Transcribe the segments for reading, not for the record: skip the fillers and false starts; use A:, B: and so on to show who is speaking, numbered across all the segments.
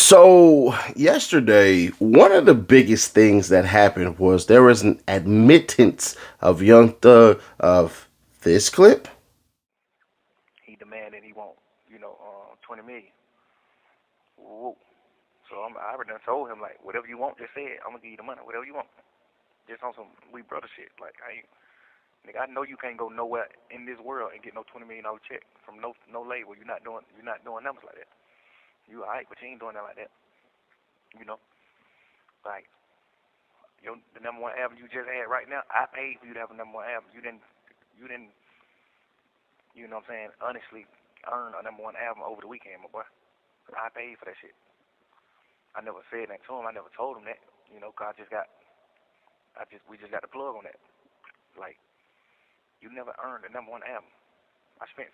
A: So yesterday, one of the biggest things that happened was there was an admittance of Young Thug of this clip.
B: He demanded he want, 20 million. Whoa. So I already done told him, like, whatever you want, just say it. I'm going to give you the money, whatever you want. Just on some we brother shit. Like, nigga, I know you can't go nowhere in this world and get no $20 million check from no label. You're not doing numbers like that. You alright, but you ain't doing that like that. You know? Like, the number one album you just had right now, I paid for you to have a number one album. You didn't, you know what I'm saying, honestly earn a number one album over the weekend, my boy. I paid for that shit. I never said that to him. I never told him that, cause we just got the plug on that. Like, you never earned a number one album. I spent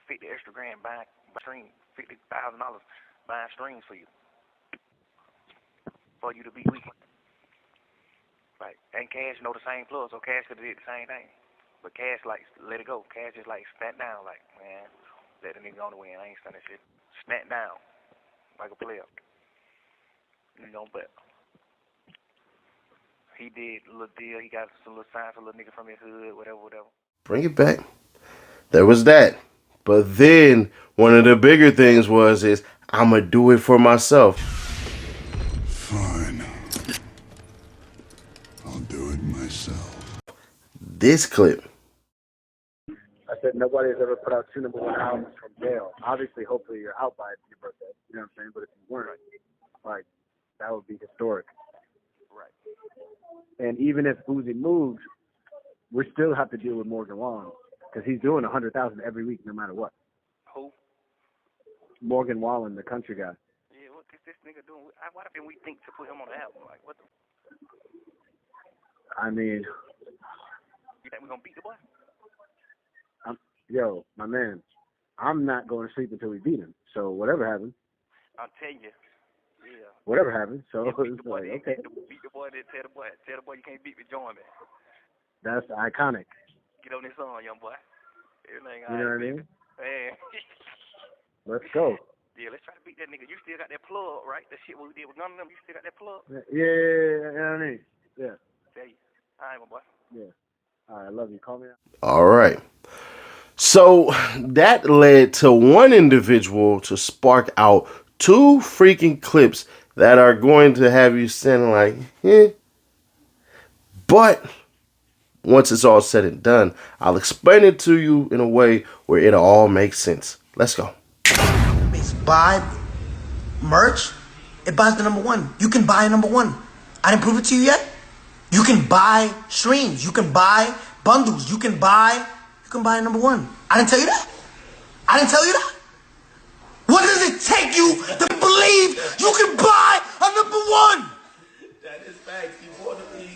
B: 50 extra grand buying streams, $50,000 buying streams for you to be weak. Like, and Cash know the same plug, so Cash could have did the same thing. But Cash, like, let it go. Cash just, like, snap down, like, man, let the nigga on the win. I ain't stunning shit. Snap down, like a player. But he did a little deal. He got some little signs, a little nigga from his hood, whatever.
A: Bring it back. There was that. But then one of the bigger things is I'ma do it for myself.
C: Fine. I'll do it myself.
A: This clip.
D: I said nobody has ever put out 2 number one albums from jail. Obviously, hopefully you're out by your birthday. You know what I'm saying? But if you weren't, like, that would be historic.
B: Right.
D: And even if Uzi moves, we still have to deal with Morgan Wallen because he's doing 100,000 every week, no matter what.
B: Who?
D: Morgan Wallen, the country guy.
B: Yeah, what is this nigga doing? Why didn't we think to put him on the album? Like, what the?
D: I mean,
B: You think we gonna beat the boy?
D: yo, my man, I'm not going to sleep until we beat him. So whatever happens.
B: I'll tell you. Yeah.
D: Whatever happens. So
B: beat
D: it's
B: the boy,
D: like, okay.
B: Beat the boy, then tell the boy you can't beat me, join me.
D: That's iconic.
B: Get on this song, young boy. Everything
D: You know what I mean?
B: Man.
D: Let's go.
B: Yeah, let's try to beat that nigga. You still got that plug, right? That shit what we did with Gunna, you still got that plug?
D: Yeah, you know what I mean? Yeah.
B: Tell you. All right, my boy.
D: Yeah. All right, I love you. Call me out.
A: All right. So that led to one individual to spark out 2 freaking clips that are going to have you saying like, eh. But once it's all said and done, I'll explain it to you in a way where it'll all make sense. Let's go.
E: Buy merch. It buys the number one. You can buy number one. I didn't prove it to you yet. You can buy streams. You can buy bundles. You can buy number one. I didn't tell you that. I didn't tell you that. What does it take you to believe you can buy a number one?
F: That is facts.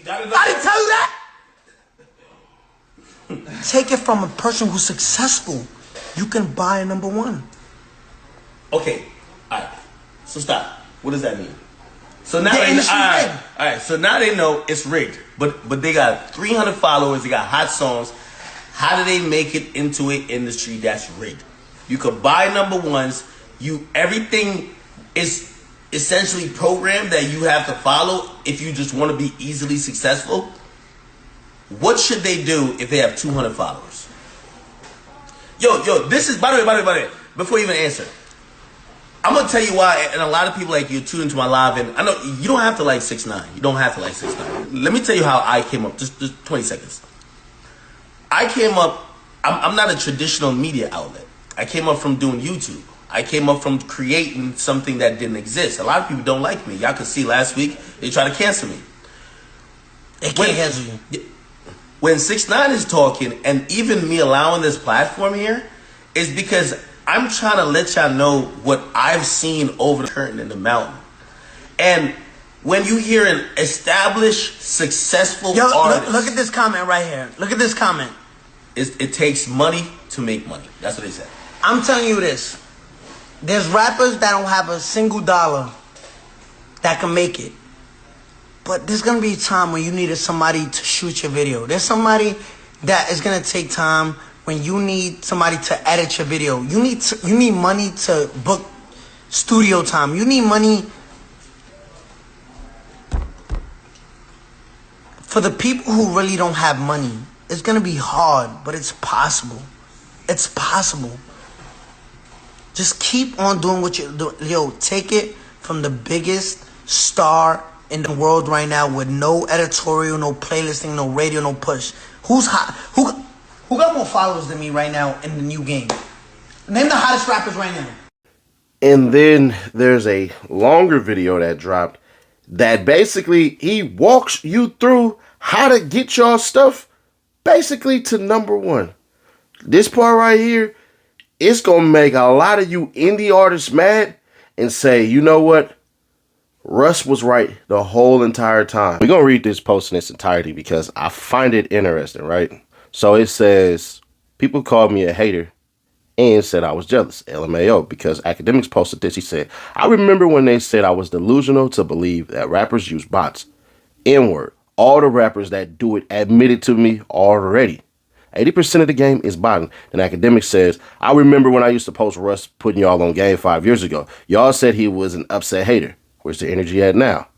E: I didn't tell you that. Take it from a person who's successful. You can buy a number one.
F: Okay. All right. So stop. What does that mean? So now
E: The
F: they
E: industry's rigged.
F: all right. So now they know it's rigged. But they got 300 followers. They got hot songs. How do they make it into an industry that's rigged? You could buy number ones. Everything is essentially programmed that you have to follow if you just want to be easily successful. What should they do if they have 200 followers? Yo, this is, by the way, before you even answer, I'm going to tell you why, and a lot of people like you tune into my live, and I know you don't have to like 6ix9ine. You don't have to like 6ix9ine. Let me tell you how I came up, just 20 seconds. I came up, I'm not a traditional media outlet. I came up from doing YouTube. I came up from creating something that didn't exist. A lot of people don't like me. Y'all could see last week, they tried to cancel me.
E: They can't cancel you.
F: When 6ix9ine is talking, and even me allowing this platform here, is because I'm trying to let y'all know what I've seen over the curtain in the mountain. And when you hear an established, successful artist...
E: Look at this comment right here. Look at this comment.
F: It takes money to make money. That's what they said.
E: I'm telling you this. There's rappers that don't have a single dollar that can make it. But there's going to be a time when you needed somebody to shoot your video. There's somebody that is going to take time when you need somebody to edit your video. You need money to book studio time. You need money For the people who really don't have money, it's gonna be hard, but it's possible. It's possible. Just keep on doing what you're doing. Yo, take it from the biggest star in the world right now with no editorial, no playlisting, no radio, no push. Who's hot? Who got more followers than me right now in the new game? Name the hottest rappers right now.
A: And then there's a longer video that dropped that basically he walks you through how to get your stuff basically to number one. This part right here, it's going to make a lot of you indie artists mad and say, you know what? Russ was right the whole entire time. We're going to read this post in its entirety because I find it interesting, right? So it says, people called me a hater and said I was jealous, LMAO, because Akademiks posted this. He said, I remember when they said I was delusional to believe that rappers use bots. N-word. All the rappers that do it admitted to me already. 80% of the game is botting. And Akademiks says, I remember when I used to post Russ putting y'all on game 5 years ago. Y'all said he was an upset hater. Where's the energy at now?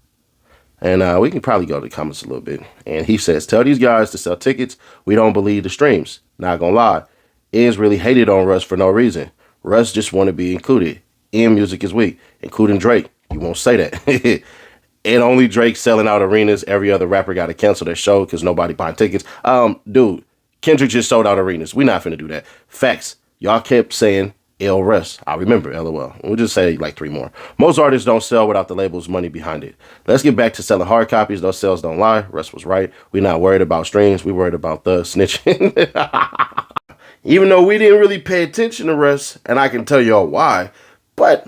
A: And we can probably go to the comments a little bit. And he says, tell these guys to sell tickets. We don't believe the streams. Not gonna lie. Is really hated on Russ for no reason. Russ just want to be included. Music is weak, including Drake. You won't say that. And only Drake selling out arenas. Every other rapper got to cancel their show because nobody buying tickets. Dude, Kendrick just sold out arenas. We not finna do that. Facts. Y'all kept saying L Russ. I remember, LOL. We'll just say like 3 more. Most artists don't sell without the label's money behind it. Let's get back to selling hard copies. Those sales don't lie. Russ was right. We not worried about streams. We worried about the snitching. Even though we didn't really pay attention to Russ, and I can tell y'all why, but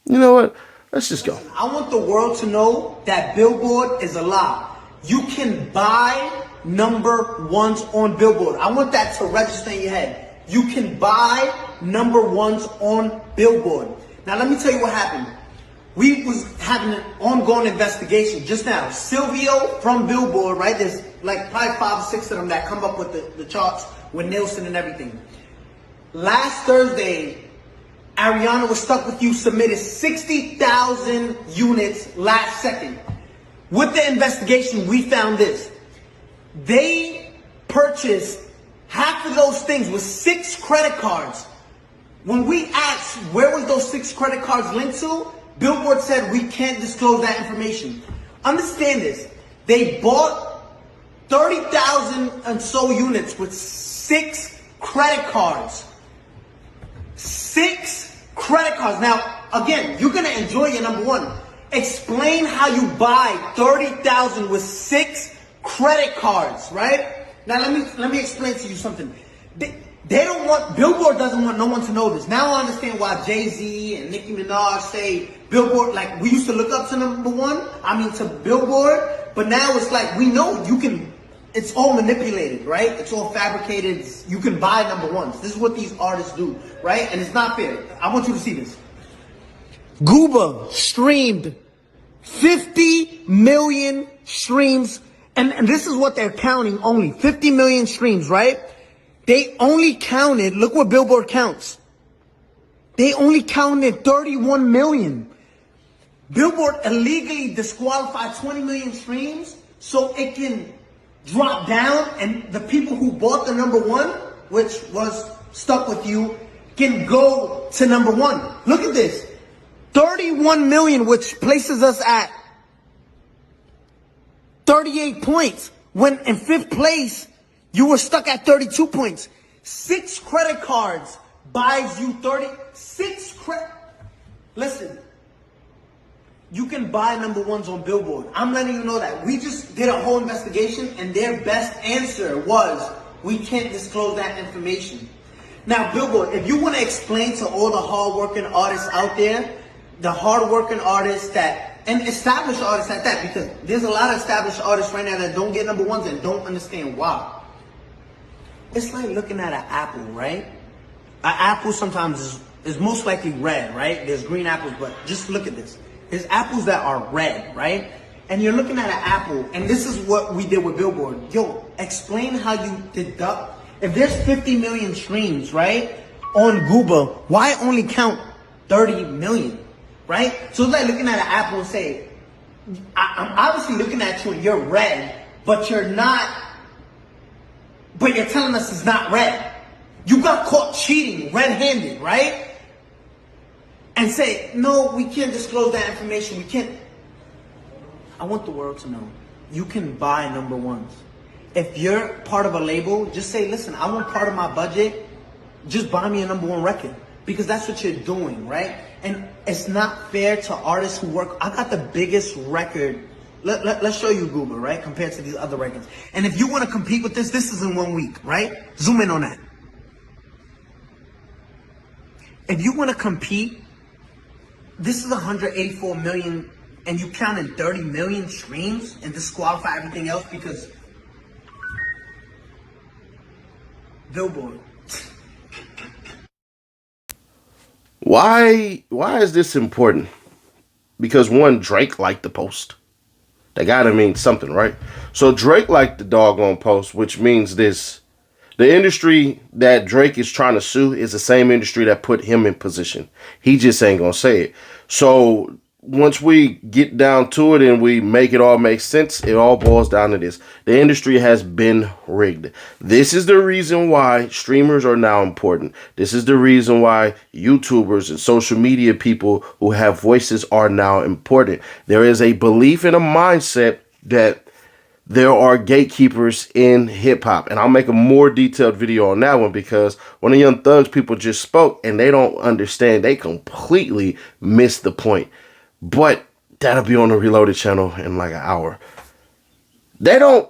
A: you know what? Let's just go.
E: I want the world to know that Billboard is a lie. You can buy number ones on Billboard. I want that to register in your head. You can buy number ones on Billboard. Now let me tell you what happened. We was having an ongoing investigation just now. Silvio from Billboard, right? There's like probably 5 or 6 of them that come up with the charts with Nielsen and everything. Last Thursday, Ariana Was Stuck With You submitted 60,000 units last second. With the investigation, we found this. They purchased half of those things with 6 credit cards. When we asked where was those 6 credit cards linked to, Billboard said we can't disclose that information. Understand this. They bought 30,000 and so units with 6 credit cards. 6 credit cards. Now, again, you're going to enjoy your number one. Explain how you buy 30,000 with 6 credit cards, right? Now, let me explain to you something. They don't want, Billboard doesn't want no one to know this. Now I understand why Jay-Z and Nicki Minaj say Billboard, like we used to look up to number one, to Billboard, but now it's like we know you can, it's all manipulated, right? It's all fabricated. You can buy number ones. This is what these artists do, right? And it's not fair. I want you to see this. Gooba streamed 50 million streams, and this is what they're counting only, 50 million streams, right? They only counted, look what Billboard counts. They only counted 31 million. Billboard illegally disqualified 20 million streams so it can drop down and the people who bought the number one, which was Stuck With You, can go to number one. Look at this. 31 million, which places us at 38 points. When in 5th place, you were stuck at 32 points. 6 credit cards buys you 36 credit. Listen, you can buy number ones on Billboard. I'm letting you know that. We just did a whole investigation and their best answer was, we can't disclose that information. Now, Billboard, if you want to explain to all the hard-working artists out there, the hard-working artists that, and established artists at that, because there's a lot of established artists right now that don't get number ones and don't understand why. It's like looking at an apple, right? An apple sometimes is most likely red, right? There's green apples, but just look at this. There's apples that are red, right? And you're looking at an apple, and this is what we did with Billboard. Yo, explain how you deduct. If there's 50 million streams, right, on Gooba, why only count 30 million, right? So it's like looking at an apple and say, I'm obviously looking at you and you're red, but you're telling us it's not red. You got caught cheating red-handed, right? And say, no, we can't disclose that information. We can't. I want the world to know. You can buy number ones. If you're part of a label, just say, listen, I want part of my budget. Just buy me a number one record. Because that's what you're doing, right? And it's not fair to artists who work. I got the biggest record. Let's show you Google, right? Compared to these other records. And if you want to compete with this is in 1 week, right? Zoom in on that. If you want to compete, this is 184 million, and you count in 30 million streams and disqualify everything else because Billboard.
A: Why is this important? Because one, Drake liked the post. That gotta mean something, right? So Drake liked the doggone post, which means this. The industry that Drake is trying to sue is the same industry that put him in position. He just ain't gonna say it. So once we get down to it and we make it all make sense, it all boils down to this. The industry has been rigged. This is the reason why streamers are now important. This is the reason why YouTubers and social media people who have voices are now important. There is a belief and a mindset that there are gatekeepers in hip hop. And I'll make a more detailed video on that one because one of Young Thug's people just spoke and they don't understand. They completely missed the point. But that'll be on the Reloaded channel in like an hour.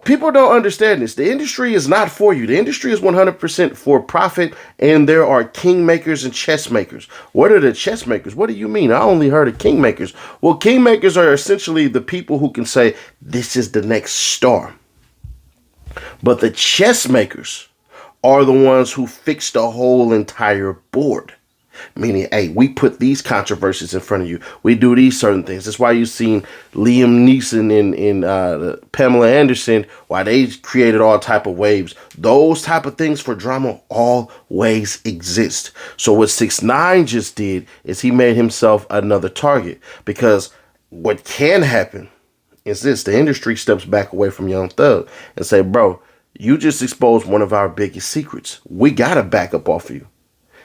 A: People don't understand this. The industry is not for you. The industry is 100% for profit, and there are kingmakers and chess makers. What are the chess makers? What do you mean? I only heard of kingmakers. Well, kingmakers are essentially the people who can say, this is the next star. But the chess makers are the ones who fix the whole entire board. Meaning, hey, we put these controversies in front of you. We do these certain things. That's why you've seen Liam Neeson and Pamela Anderson, why they created all type of waves. Those type of things for drama always exist. So what 6ix9ine just did is he made himself another target. Because what can happen is this. The industry steps back away from Young Thug and say, bro, you just exposed one of our biggest secrets. We got to back up off of you.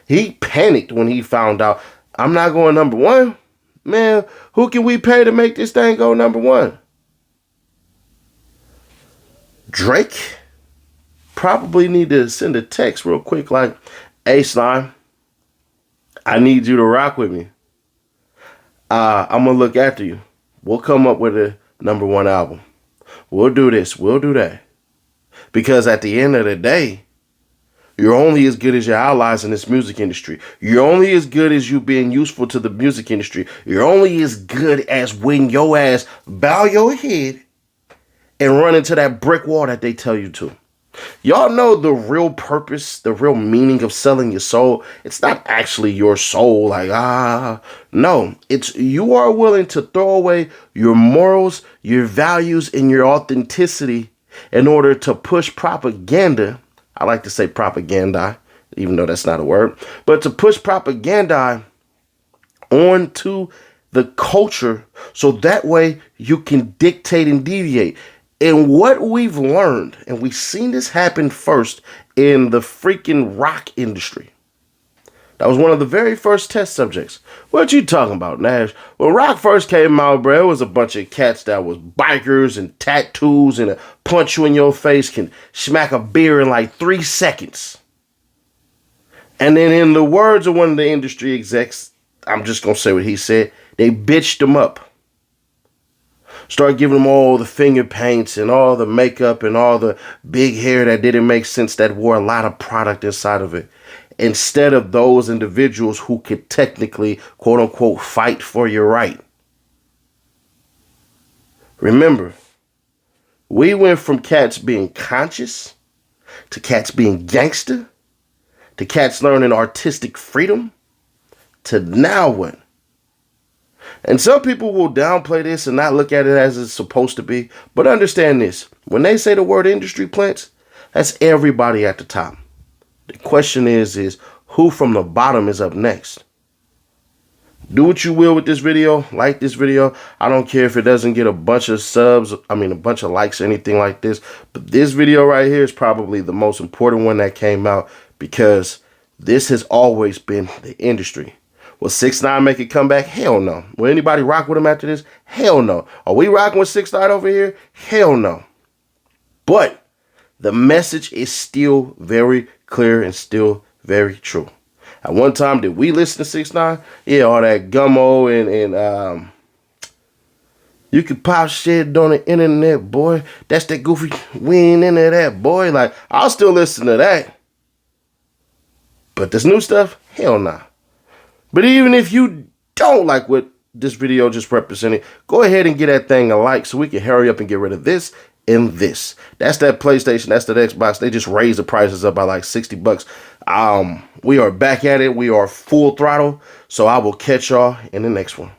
A: He panicked when he found out, I'm not going number one. Man, who can we pay to make this thing go number one? Drake probably need to send a text real quick like, hey, Slime, I need you to rock with me. I'm going to look after you. We'll come up with a number one album. We'll do this. We'll do that. Because at the end of the day, you're only as good as your allies in this music industry. You're only as good as you being useful to the music industry. You're only as good as when your ass bow your head and run into that brick wall that they tell you to. Y'all know the real purpose, the real meaning of selling your soul. It's not actually your soul. No, it's you are willing to throw away your morals, your values, and your authenticity in order to push propaganda. I like to say propaganda, even though that's not a word, but to push propaganda onto the culture so that way you can dictate and deviate. And what we've learned, and we've seen this happen first in the freaking rock industry. That was one of the very first test subjects. What you talking about, Nash? When rock first came out, bro, it was a bunch of cats that was bikers and tattoos and a punch you in your face, can smack a beer in like 3 seconds. And then in the words of one of the industry execs, I'm just going to say what he said, they bitched them up. Start giving them all the finger paints and all the makeup and all the big hair that didn't make sense, that wore a lot of product inside of it. Instead of those individuals who could technically, quote unquote, fight for your right. Remember, we went from cats being conscious to cats being gangster to cats learning artistic freedom to now what? And some people will downplay this and not look at it as it's supposed to be. But understand this. When they say the word industry plants, that's everybody at the top. The question is who from the bottom is up next? Do what you will with this video. Like this video. I don't care if it doesn't get a bunch of subs. I mean, a bunch of likes or anything like this. But this video right here is probably the most important one that came out because this has always been the industry. Will 6ix9ine make a comeback? Hell no. Will anybody rock with him after this? Hell no. Are we rocking with 6ix9ine over here? Hell no. But the message is still very clear and still very true. At one time, did we listen to 6ix9ine? Yeah, all that gummo and you can pop shit on the internet, boy. That's that goofy. We ain't into that, boy. Like, I'll still listen to that. But this new stuff, hell nah. But even if you don't like what this video just represented, go ahead and get that thing a like so we can hurry up and get rid of this and this. That's that PlayStation, that's that Xbox. They just raised the prices up by like 60 bucks. We are back at it. We are full throttle. So I will catch y'all in the next one.